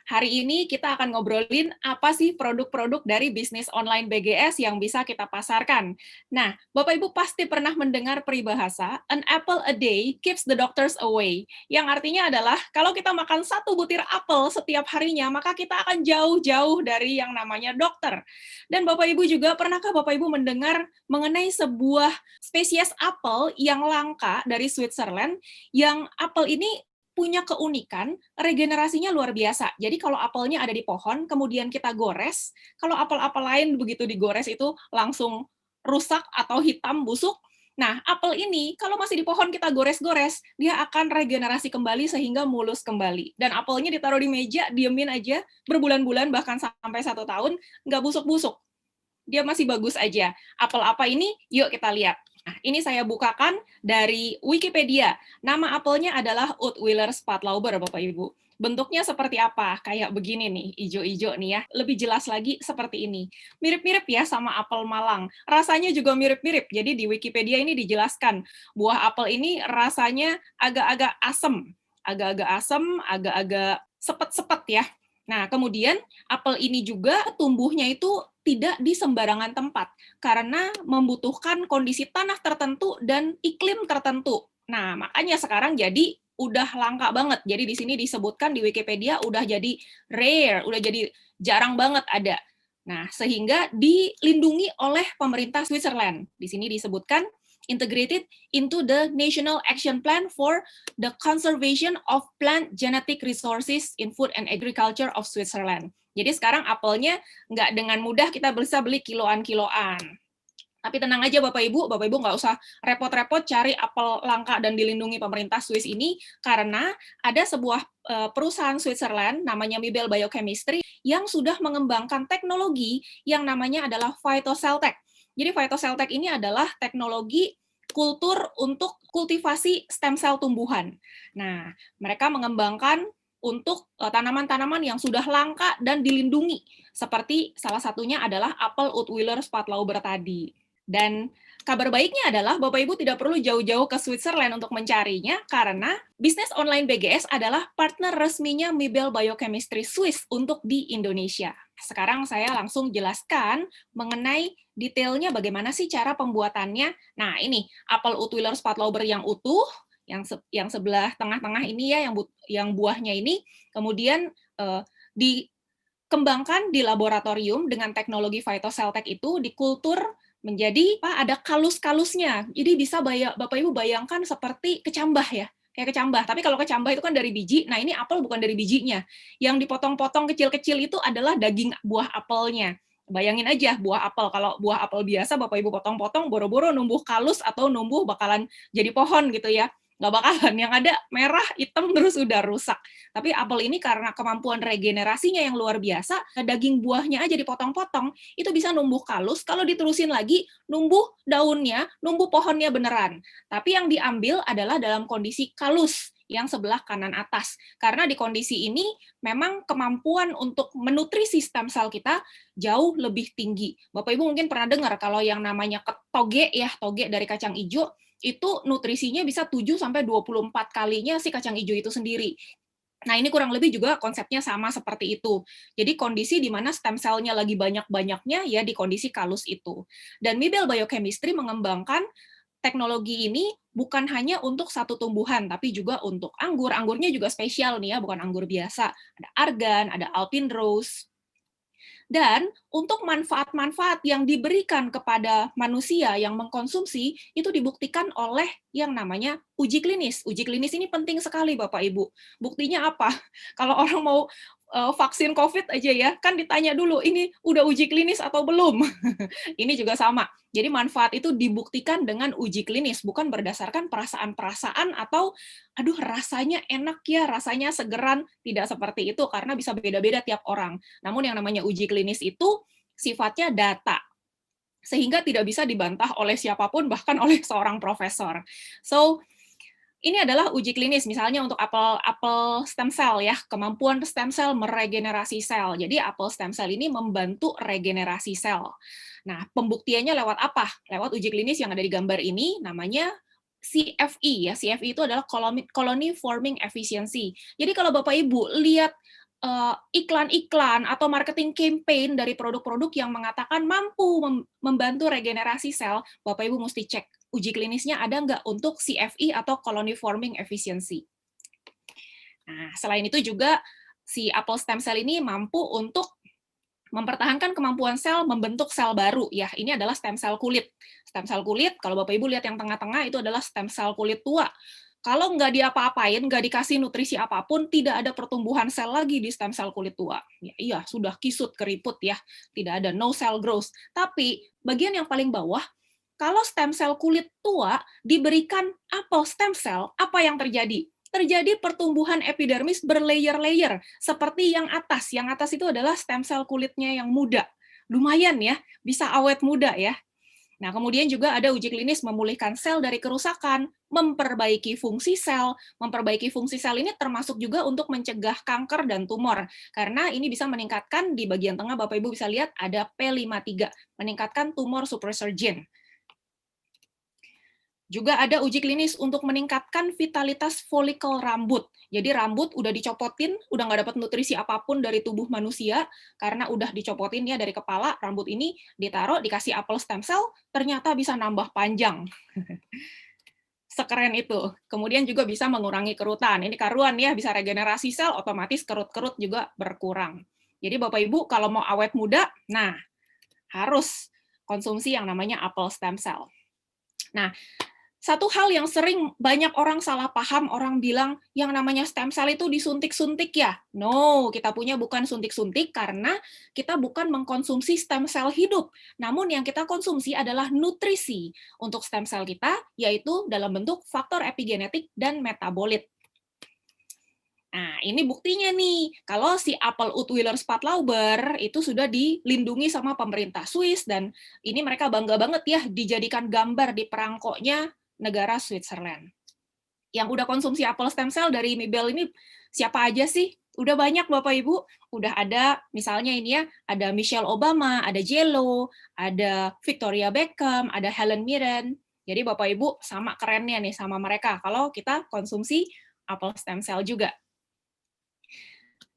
Hari ini kita akan ngobrolin apa sih produk-produk dari bisnis online BGS yang bisa kita pasarkan. Nah, Bapak Ibu pasti pernah mendengar peribahasa, an apple a day keeps the doctors away. Yang artinya adalah, kalau kita makan satu butir apel setiap harinya, maka kita akan jauh-jauh dari yang namanya dokter. Dan Bapak Ibu juga, pernahkah Bapak Ibu mendengar mengenai sebuah spesies apel yang langka dari Switzerland, yang apel ini punya keunikan, regenerasinya luar biasa. Jadi kalau apelnya ada di pohon, kemudian kita gores, kalau apel-apel lain begitu digores itu langsung rusak atau hitam, busuk. Nah, apel ini kalau masih di pohon kita gores-gores, dia akan regenerasi kembali sehingga mulus kembali. Dan apelnya ditaruh di meja, diemin aja, berbulan-bulan, bahkan sampai 1 tahun, nggak busuk-busuk. Dia masih bagus aja. Apel apa ini? Yuk kita lihat. Nah, ini saya bukakan dari Wikipedia. Nama apelnya adalah Utwiller Spatlauber, Bapak Ibu. Bentuknya seperti apa? Kayak begini nih, ijo-ijo nih ya. Lebih jelas lagi seperti ini. Mirip-mirip ya sama apel Malang. Rasanya juga mirip-mirip. Jadi di Wikipedia ini dijelaskan, buah apel ini rasanya agak-agak asem. Agak-agak asem, agak-agak sepet-sepet ya. Nah, kemudian apel ini juga tumbuhnya itu tidak di sembarangan tempat, karena membutuhkan kondisi tanah tertentu dan iklim tertentu. Nah, makanya sekarang jadi udah langka banget. Jadi di sini disebutkan di Wikipedia udah jadi rare, udah jadi jarang banget ada. Nah, sehingga dilindungi oleh pemerintah Switzerland. Di sini disebutkan integrated into the National Action Plan for the Conservation of Plant Genetic Resources in Food and Agriculture of Switzerland. Jadi sekarang apelnya nggak dengan mudah kita bisa beli kiloan-kiloan. Tapi tenang aja Bapak Ibu nggak usah repot-repot cari apel langka dan dilindungi pemerintah Swiss ini, karena ada sebuah perusahaan Switzerland namanya Mibel Biochemistry yang sudah mengembangkan teknologi yang namanya adalah Phytoceltec. Jadi Phytoceltec ini adalah teknologi kultur untuk kultivasi stem cell tumbuhan. Nah, mereka mengembangkan untuk tanaman-tanaman yang sudah langka dan dilindungi, seperti salah satunya adalah apel Utwiller Spatlauber tadi. Dan kabar baiknya adalah Bapak Ibu tidak perlu jauh-jauh ke Switzerland untuk mencarinya, karena bisnis online BGS adalah partner resminya Mibel Biochemistry Swiss untuk di Indonesia. Sekarang saya langsung jelaskan mengenai detailnya bagaimana sih cara pembuatannya. Nah, ini apel Utwiller Spatlauber yang utuh, yang sebelah tengah-tengah ini ya, yang buahnya ini, kemudian dikembangkan di laboratorium dengan teknologi Phytoceltec itu, dikultur menjadi ada kalus-kalusnya. Jadi bisa Bapak Ibu bayangkan seperti kecambah ya, kayak kecambah. Tapi kalau kecambah itu kan dari biji, nah ini apel bukan dari bijinya. Yang dipotong-potong kecil-kecil itu adalah daging buah apelnya. Bayangin aja buah apel, kalau buah apel biasa Bapak Ibu potong-potong, boro-boro numbuh kalus atau numbuh bakalan jadi pohon gitu ya. Nggak bakalan, yang ada merah, hitam, terus udah rusak. Tapi apel ini karena kemampuan regenerasinya yang luar biasa, daging buahnya aja dipotong-potong, itu bisa numbuh kalus, kalau diterusin lagi, numbuh daunnya, numbuh pohonnya beneran. Tapi yang diambil adalah dalam kondisi kalus, yang sebelah kanan atas. Karena di kondisi ini, memang kemampuan untuk menutrisi stem sel kita jauh lebih tinggi. Bapak Ibu mungkin pernah dengar, kalau yang namanya toge ya, toge dari kacang hijau, itu nutrisinya bisa 7-24 kalinya si kacang hijau itu sendiri. Nah, ini kurang lebih juga konsepnya sama seperti itu. Jadi kondisi di mana stem cell-nya lagi banyak-banyaknya ya di kondisi kalus itu. Dan Mibel Biochemistry mengembangkan teknologi ini bukan hanya untuk satu tumbuhan, tapi juga untuk anggur. Anggurnya juga spesial nih ya, bukan anggur biasa. Ada argan, ada alpine rose. Dan untuk manfaat-manfaat yang diberikan kepada manusia yang mengkonsumsi, itu dibuktikan oleh yang namanya uji klinis. Uji klinis ini penting sekali Bapak Ibu. Buktinya apa? Kalau orang mau vaksin COVID aja ya, kan ditanya dulu, ini udah uji klinis atau belum? Ini juga sama. Jadi manfaat itu dibuktikan dengan uji klinis, bukan berdasarkan perasaan-perasaan atau aduh rasanya enak ya, rasanya segeran, tidak seperti itu karena bisa beda-beda tiap orang. Namun yang namanya uji klinis itu sifatnya data, sehingga tidak bisa dibantah oleh siapapun, bahkan oleh seorang profesor. So, ini adalah uji klinis, misalnya untuk apel stem cell ya, kemampuan stem cell meregenerasi sel. Jadi apel stem cell ini membantu regenerasi sel. Nah, pembuktiannya lewat apa? Lewat uji klinis yang ada di gambar ini, namanya CFE ya. CFE itu adalah colony forming efficiency. Jadi kalau Bapak Ibu lihat iklan-iklan atau marketing campaign dari produk-produk yang mengatakan mampu membantu regenerasi sel, Bapak Ibu mesti cek uji klinisnya ada nggak untuk CFE atau colony forming efficiency. Nah, selain itu juga si apple stem cell ini mampu untuk mempertahankan kemampuan sel membentuk sel baru. Ya, ini adalah stem cell kulit. Stem cell kulit, kalau Bapak Ibu lihat yang tengah-tengah itu adalah stem cell kulit tua. Kalau nggak diapa-apain, nggak dikasih nutrisi apapun, tidak ada pertumbuhan sel lagi di stem cell kulit tua. Ya, iya, sudah kisut, keriput ya. Tidak ada, no cell growth. Tapi, bagian yang paling bawah, kalau stem cell kulit tua diberikan apel stem cell, apa yang terjadi? Terjadi pertumbuhan epidermis berlayer-layer, seperti yang atas. Yang atas itu adalah stem cell kulitnya yang muda. Lumayan ya, bisa awet muda ya. Nah, kemudian juga ada uji klinis memulihkan sel dari kerusakan, memperbaiki fungsi sel. Memperbaiki fungsi sel ini termasuk juga untuk mencegah kanker dan tumor. Karena ini bisa meningkatkan, di bagian tengah Bapak Ibu bisa lihat ada P53, meningkatkan tumor suppressor gene. Juga ada uji klinis untuk meningkatkan vitalitas folikel rambut. Jadi rambut udah dicopotin, udah nggak dapat nutrisi apapun dari tubuh manusia, karena udah dicopotin ya dari kepala, rambut ini ditaruh, dikasih apel stem cell, ternyata bisa nambah panjang. Sekeren itu. Kemudian juga bisa mengurangi kerutan. Ini karuan ya, bisa regenerasi sel, otomatis kerut-kerut juga berkurang. Jadi Bapak Ibu kalau mau awet muda, nah harus konsumsi yang namanya apel stem cell. Nah, satu hal yang sering banyak orang salah paham, orang bilang yang namanya stem cell itu disuntik-suntik ya. No, kita punya bukan suntik-suntik karena kita bukan mengkonsumsi stem cell hidup. Namun yang kita konsumsi adalah nutrisi untuk stem cell kita, yaitu dalam bentuk faktor epigenetik dan metabolit. Nah, ini buktinya nih, kalau si apel Utwiller-Spatlauber itu sudah dilindungi sama pemerintah Swiss, dan ini mereka bangga banget ya dijadikan gambar di perangkonya negara Switzerland. Yang udah konsumsi apel stem cell dari Mibel ini siapa aja sih? Udah banyak Bapak Ibu, udah ada misalnya ini ya, ada Michelle Obama, ada J.Lo, ada Victoria Beckham, ada Helen Mirren. Jadi Bapak Ibu sama kerennya nih sama mereka kalau kita konsumsi apel stem cell juga.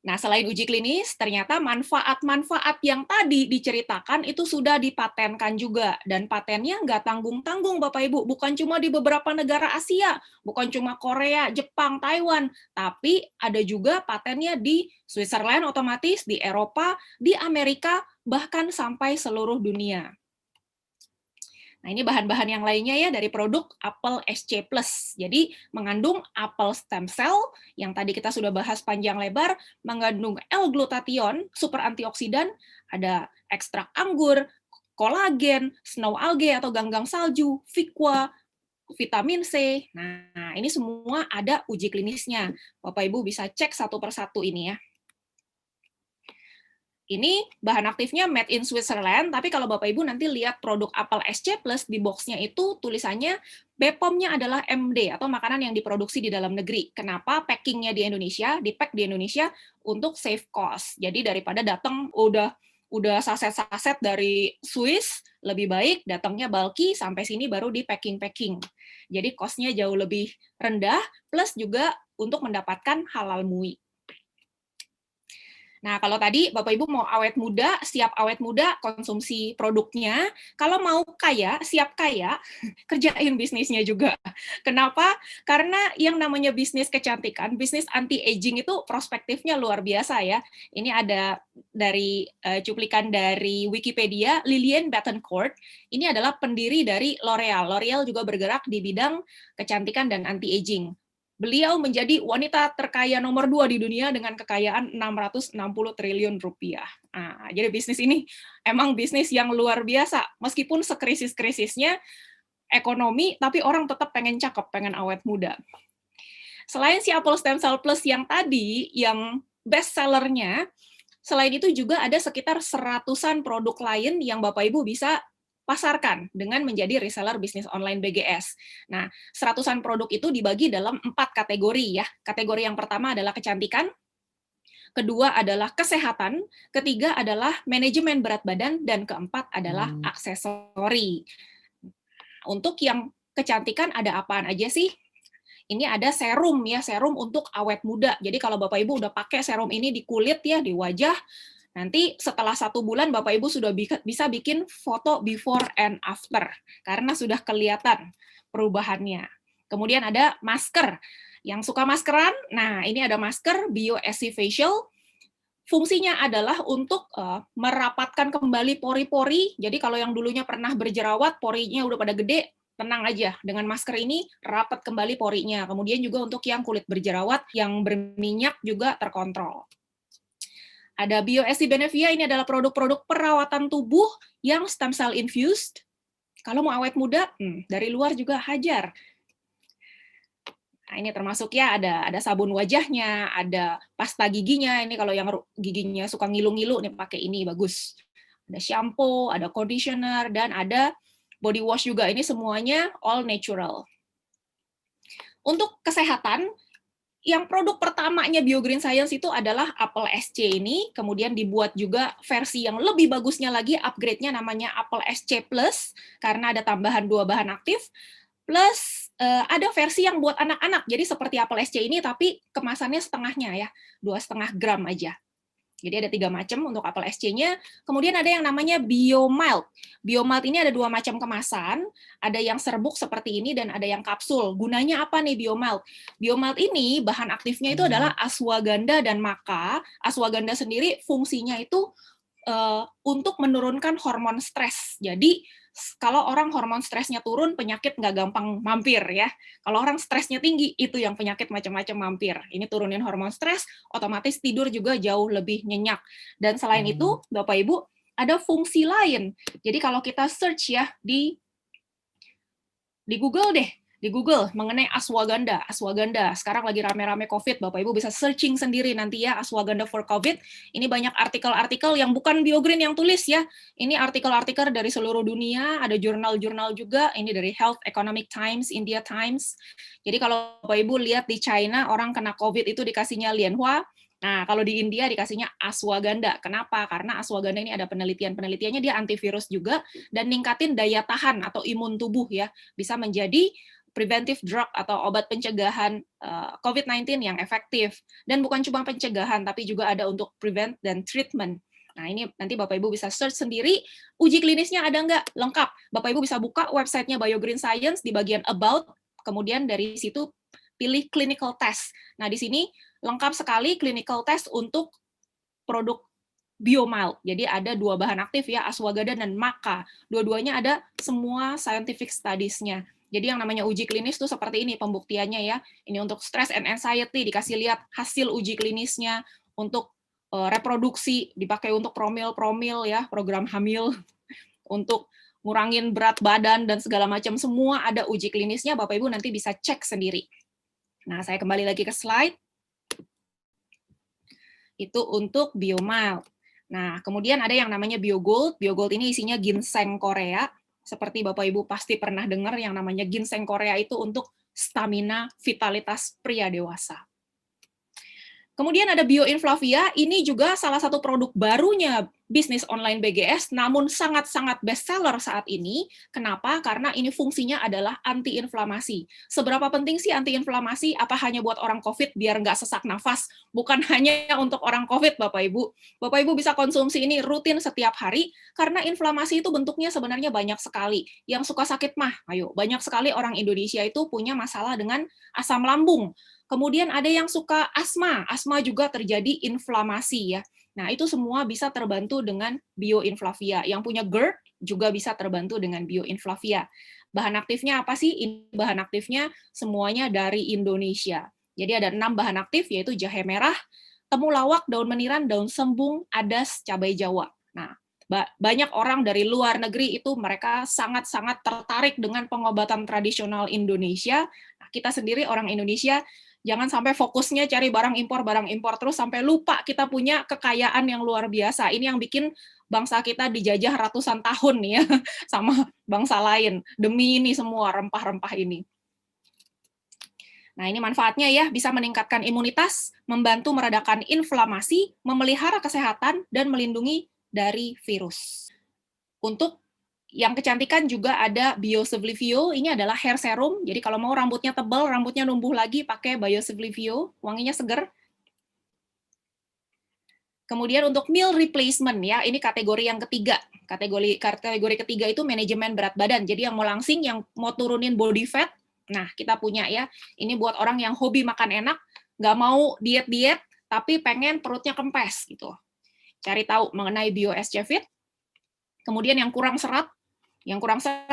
Nah, selain uji klinis, ternyata manfaat-manfaat yang tadi diceritakan itu sudah dipatenkan juga. Dan patennya nggak tanggung-tanggung, Bapak Ibu. Bukan cuma di beberapa negara Asia, bukan cuma Korea, Jepang, Taiwan, tapi ada juga patennya di Switzerland otomatis, di Eropa, di Amerika, bahkan sampai seluruh dunia. Nah, ini bahan-bahan yang lainnya ya dari produk apel SC+. Jadi, mengandung apel stem cell, yang tadi kita sudah bahas panjang lebar, mengandung L-glutathione, super antioksidan, ada ekstrak anggur, kolagen, snow algae atau ganggang salju, fiqua, vitamin C. Nah, ini semua ada uji klinisnya. Bapak Ibu bisa cek satu persatu ini ya. Ini bahan aktifnya made in Switzerland, tapi kalau Bapak Ibu nanti lihat produk apel SC Plus di box-nya itu tulisannya BPOM-nya adalah MD atau makanan yang diproduksi di dalam negeri. Kenapa packing-nya di Indonesia, di-pack di Indonesia untuk save cost. Jadi daripada datang udah saset-saset dari Swiss, lebih baik datangnya bulky sampai sini baru di packing-packing. Jadi cost-nya jauh lebih rendah, plus juga untuk mendapatkan halal MUI. Nah, kalau tadi Bapak Ibu mau awet muda, siap awet muda, konsumsi produknya. Kalau mau kaya, siap kaya, kerjain bisnisnya juga. Kenapa? Karena yang namanya bisnis kecantikan, bisnis anti-aging itu prospektifnya luar biasa ya. Ini ada dari cuplikan dari Wikipedia, Lillian Bettencourt. Ini adalah pendiri dari L'Oreal. L'Oreal juga bergerak di bidang kecantikan dan anti-aging. Beliau menjadi wanita terkaya nomor 2 di dunia dengan kekayaan 660 triliun rupiah. Nah, jadi bisnis ini emang bisnis yang luar biasa. Meskipun sekrisis-krisisnya ekonomi, tapi orang tetap pengen cakep, pengen awet muda. Selain si Apple Stem Cell Plus yang tadi, yang best sellernya, selain itu juga ada sekitar 100-an produk lain yang Bapak Ibu bisa pasarkan dengan menjadi reseller bisnis online BGS. Nah, 100-an produk itu dibagi dalam 4 kategori ya. Kategori yang pertama adalah kecantikan, kedua adalah kesehatan, ketiga adalah manajemen berat badan, dan keempat adalah aksesori. Untuk yang kecantikan ada apaan aja sih? Ini ada serum ya, serum untuk awet muda. Jadi kalau Bapak Ibu udah pakai serum ini di kulit ya, di wajah, nanti setelah 1 bulan Bapak Ibu sudah bisa bikin foto before and after, karena sudah kelihatan perubahannya. Kemudian ada masker. Yang suka maskeran, nah ini ada masker BioSC Facial. Fungsinya adalah untuk merapatkan kembali pori-pori. Jadi kalau yang dulunya pernah berjerawat, porinya udah pada gede, tenang aja. Dengan masker ini, rapat kembali porinya. Kemudian juga untuk yang kulit berjerawat, yang berminyak juga terkontrol. Ada BioSC Benevia, ini adalah produk-produk perawatan tubuh yang stem cell infused. Kalau mau awet muda, dari luar juga hajar. Nah, ini termasuk ya, ada sabun wajahnya, ada pasta giginya. Ini kalau yang giginya suka ngilu-ngilu, nih pakai ini bagus. Ada shampoo, ada conditioner, dan ada body wash juga. Ini semuanya all natural. Untuk kesehatan, yang produk pertamanya BioGreen Science itu adalah Apple SC ini, kemudian dibuat juga versi yang lebih bagusnya lagi, upgrade-nya namanya Apple SC Plus, karena ada tambahan 2 bahan aktif, plus ada versi yang buat anak-anak, jadi seperti Apple SC ini, tapi kemasannya setengahnya ya, 2,5 gram aja. Jadi ada 3 macam untuk Apple SC-nya. Kemudian ada yang namanya BioMild. BioMild ini ada 2 macam kemasan, ada yang serbuk seperti ini dan ada yang kapsul. Gunanya apa nih BioMild? BioMild ini bahan aktifnya itu adalah ashwagandha dan maca. Ashwagandha sendiri fungsinya itu untuk menurunkan hormon stres. Jadi kalau orang hormon stresnya turun, penyakit nggak gampang mampir ya. Kalau orang stresnya tinggi, itu yang penyakit macam-macam mampir. Ini turunin hormon stres, otomatis tidur juga jauh lebih nyenyak. Dan selain itu, Bapak Ibu, ada fungsi lain. Jadi kalau kita search ya di Google deh, di Google mengenai ashwagandha. Ashwagandha sekarang lagi rame-rame COVID, Bapak Ibu bisa searching sendiri nanti ya, ashwagandha for COVID. Ini banyak artikel-artikel yang bukan BioGreen yang tulis ya. Ini artikel-artikel dari seluruh dunia, ada jurnal-jurnal juga. Ini dari Health Economic Times, India Times. Jadi kalau Bapak Ibu lihat di China, orang kena COVID itu dikasihnya lianhua. Nah, kalau di India dikasihnya ashwagandha. Kenapa? Karena ashwagandha ini ada penelitiannya dia antivirus juga dan ningkatin daya tahan atau imun tubuh ya. Bisa menjadi preventive drug atau obat pencegahan COVID-19 yang efektif. Dan bukan cuma pencegahan, tapi juga ada untuk prevent dan treatment. Nah, ini nanti Bapak Ibu bisa search sendiri, uji klinisnya ada nggak? Lengkap. Bapak Ibu bisa buka websitenya BioGreen Science di bagian About, kemudian dari situ pilih clinical test. Nah, di sini lengkap sekali clinical test untuk produk BioMild. Jadi ada 2 bahan aktif ya, ashwagandha dan maca. Dua-duanya ada semua scientific studies-nya. Jadi yang namanya uji klinis tuh seperti ini pembuktiannya ya. Ini untuk stress and anxiety, dikasih lihat hasil uji klinisnya. Untuk reproduksi, dipakai untuk promil-promil ya, program hamil. Untuk ngurangin berat badan dan segala macam, semua ada uji klinisnya. Bapak Ibu nanti bisa cek sendiri. Nah, saya kembali lagi ke slide. Itu untuk BioMild. Nah, kemudian ada yang namanya BioGold. BioGold ini isinya ginseng Korea. Seperti Bapak Ibu pasti pernah dengar yang namanya ginseng Korea itu untuk stamina, vitalitas pria dewasa. Kemudian ada BioInflavia, ini juga salah satu produk barunya bisnis online BGS, namun sangat-sangat bestseller saat ini. Kenapa? Karena ini fungsinya adalah anti-inflamasi. Seberapa penting sih anti-inflamasi? Apa hanya buat orang COVID biar nggak sesak nafas? Bukan hanya untuk orang COVID, Bapak Ibu. Bapak Ibu bisa konsumsi ini rutin setiap hari, karena inflamasi itu bentuknya sebenarnya banyak sekali. Yang suka sakit mah, ayo, banyak sekali orang Indonesia itu punya masalah dengan asam lambung. Kemudian ada yang suka asma juga terjadi inflamasi ya. Nah, itu semua bisa terbantu dengan BioInflavia. Yang punya GERD juga bisa terbantu dengan BioInflavia. Bahan aktifnya apa sih? Ini bahan aktifnya semuanya dari Indonesia. Jadi ada 6 bahan aktif, yaitu jahe merah, temulawak, daun meniran, daun sembung, adas, cabai Jawa. Nah, banyak orang dari luar negeri itu mereka sangat-sangat tertarik dengan pengobatan tradisional Indonesia. Nah, kita sendiri orang Indonesia jangan sampai fokusnya cari barang impor terus sampai lupa kita punya kekayaan yang luar biasa. Ini yang bikin bangsa kita dijajah ratusan tahun ya sama bangsa lain demi ini semua rempah-rempah ini. Nah, ini manfaatnya ya, bisa meningkatkan imunitas, membantu meredakan inflamasi, memelihara kesehatan, dan melindungi dari virus. Untuk Yang kecantikan juga ada Biosevlivio, ini adalah hair serum. Jadi kalau mau rambutnya tebal, rambutnya numbuh lagi, pakai Biosevlivio, wanginya seger. Kemudian untuk meal replacement ya, ini kategori yang ketiga. Kategori ketiga itu manajemen berat badan. Jadi yang mau langsing, yang mau turunin body fat, nah kita punya ya. Ini buat orang yang hobi makan enak, nggak mau diet-diet, tapi pengen perutnya kempes gitu. Cari tahu mengenai BioSC Fit. Kemudian yang kurang serat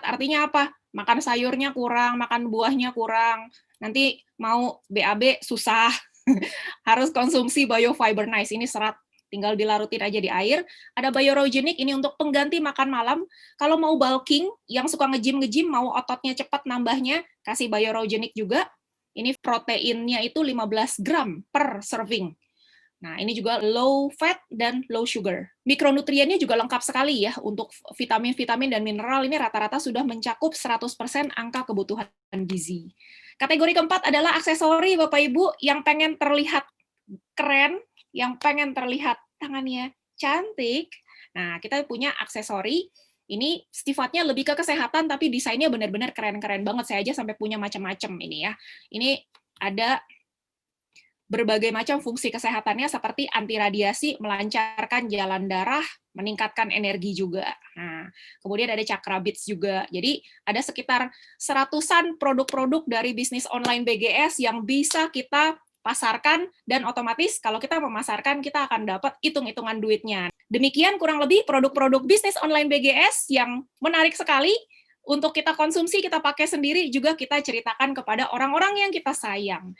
artinya apa? Makan sayurnya kurang, makan buahnya kurang, nanti mau BAB susah. Harus konsumsi BioFiber Nice, ini serat, tinggal dilarutin aja di air. Ada Biorogenic, ini untuk pengganti makan malam. Kalau mau bulking, yang suka nge-gym, mau ototnya cepat nambahnya, kasih Biorogenic juga. Ini proteinnya itu 15 gram per serving. Nah, ini juga low fat dan low sugar. Mikronutriennya juga lengkap sekali ya, untuk vitamin-vitamin dan mineral ini rata-rata sudah mencakup 100% angka kebutuhan gizi. Kategori keempat adalah aksesori, Bapak Ibu, yang pengen terlihat keren, yang pengen terlihat tangannya cantik. Nah, kita punya aksesori, ini sifatnya lebih ke kesehatan, tapi desainnya benar-benar keren-keren banget. Saya aja sampai punya macam-macam ini ya. Ini ada berbagai macam fungsi kesehatannya seperti anti radiasi, melancarkan jalan darah, meningkatkan energi juga. Nah, kemudian ada Cakra Beats juga. Jadi ada sekitar 100-an produk-produk dari bisnis online BGS yang bisa kita pasarkan, dan otomatis kalau kita memasarkan kita akan dapat hitung-hitungan duitnya. Demikian kurang lebih produk-produk bisnis online BGS yang menarik sekali untuk kita konsumsi, kita pakai sendiri, juga kita ceritakan kepada orang-orang yang kita sayang.